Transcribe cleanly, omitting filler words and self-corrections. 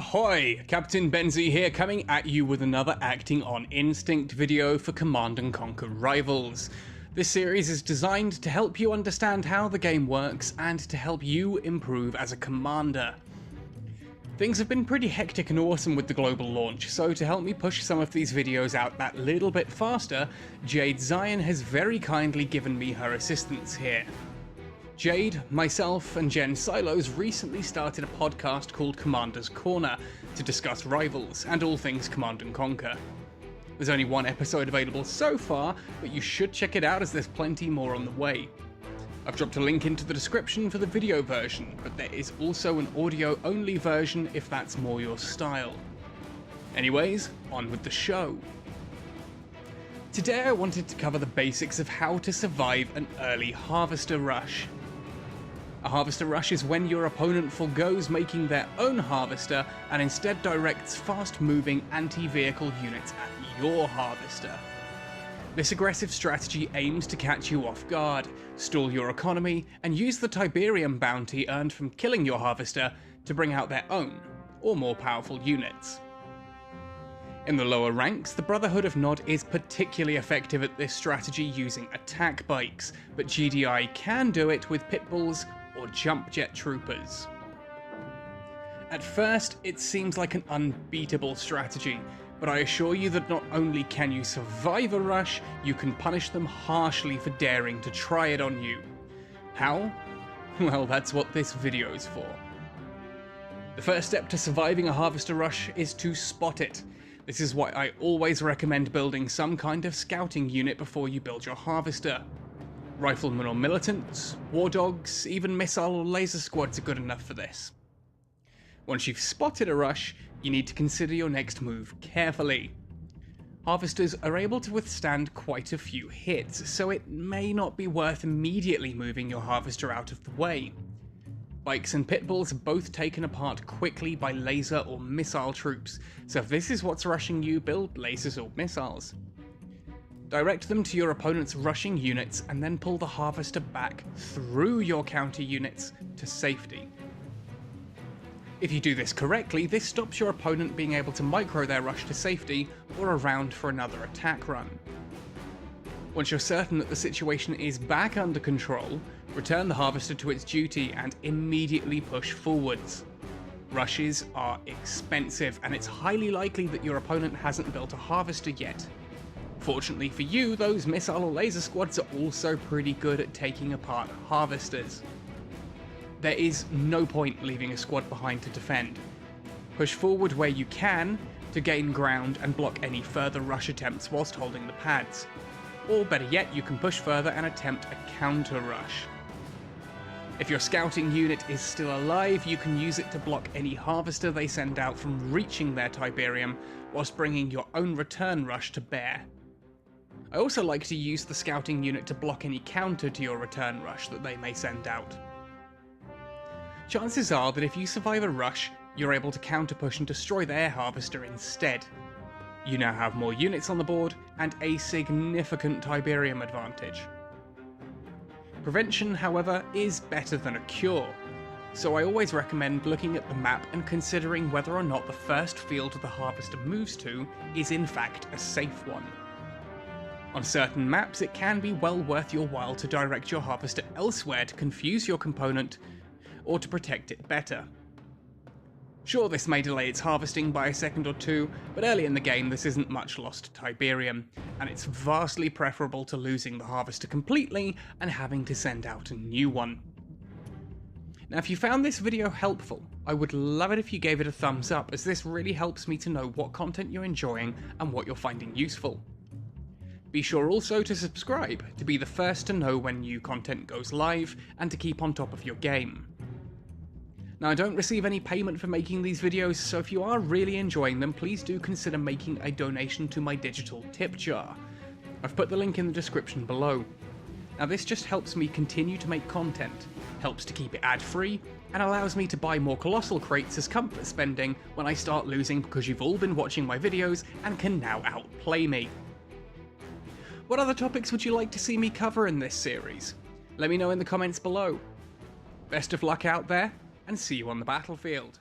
Ahoy! Captain Benzie here, coming at you with another Acting on Instinct video for Command & Conquer Rivals. This series is designed to help you understand how the game works and to help you improve as a commander. Things have been pretty hectic and awesome with the global launch, so to help me push some of these videos out that little bit faster, JadeXyan has very kindly given me her assistance here. Jade, myself, and Jen Silos recently started a podcast called Commander's Corner to discuss Rivals and all things Command & Conquer. There's only one episode available so far, but you should check it out as there's plenty more on the way. I've dropped a link into the description for the video version, but there is also an audio-only version if that's more your style. Anyways, on with the show. Today I wanted to cover the basics of how to survive an early harvester rush. A harvester rush is when your opponent forgoes making their own harvester and instead directs fast-moving anti-vehicle units at your harvester. This aggressive strategy aims to catch you off guard, stall your economy, and use the Tiberium bounty earned from killing your harvester to bring out their own, or more powerful units. In the lower ranks, the Brotherhood of Nod is particularly effective at this strategy using attack bikes, but GDI can do it with pitbulls or jump jet troopers. At first, it seems like an unbeatable strategy, but I assure you that not only can you survive a rush, you can punish them harshly for daring to try it on you. How? Well, that's what this video is for. The first step to surviving a harvester rush is to spot it. This is why I always recommend building some kind of scouting unit before you build your harvester. Riflemen or militants, war dogs, even missile or laser squads are good enough for this. Once you've spotted a rush, you need to consider your next move carefully. Harvesters are able to withstand quite a few hits, so it may not be worth immediately moving your harvester out of the way. Bikes and pitbulls are both taken apart quickly by laser or missile troops, so if this is what's rushing you, build lasers or missiles. Direct them to your opponent's rushing units and then pull the harvester back through your counter units to safety. If you do this correctly, this stops your opponent being able to micro their rush to safety or around for another attack run. Once you're certain that the situation is back under control, return the harvester to its duty and immediately push forwards. Rushes are expensive, and it's highly likely that your opponent hasn't built a harvester yet. Fortunately for you, those missile or laser squads are also pretty good at taking apart harvesters. There is no point leaving a squad behind to defend. Push forward where you can to gain ground and block any further rush attempts whilst holding the pads. Or better yet, you can push further and attempt a counter rush. If your scouting unit is still alive, you can use it to block any harvester they send out from reaching their Tiberium, whilst bringing your own return rush to bear. I also like to use the scouting unit to block any counter to your return rush that they may send out. Chances are that if you survive a rush, you're able to counter push and destroy their harvester instead. You now have more units on the board and a significant Tiberium advantage. Prevention, however, is better than a cure, so I always recommend looking at the map and considering whether or not the first field the harvester moves to is in fact a safe one. On certain maps, it can be well worth your while to direct your harvester elsewhere to confuse your component or to protect it better. Sure, this may delay its harvesting by a second or two, but early in the game this isn't much lost Tiberium, and it's vastly preferable to losing the harvester completely and having to send out a new one. Now, if you found this video helpful, I would love it if you gave it a thumbs up, as this really helps me to know what content you're enjoying and what you're finding useful. Be sure also to subscribe to be the first to know when new content goes live and to keep on top of your game. Now, I don't receive any payment for making these videos, so if you are really enjoying them, please do consider making a donation to my digital tip jar. I've put the link in the description below. Now, this just helps me continue to make content, helps to keep it ad-free, and allows me to buy more colossal crates as comfort spending when I start losing because you've all been watching my videos and can now outplay me. What other topics would you like to see me cover in this series? Let me know in the comments below. Best of luck out there, and see you on the battlefield.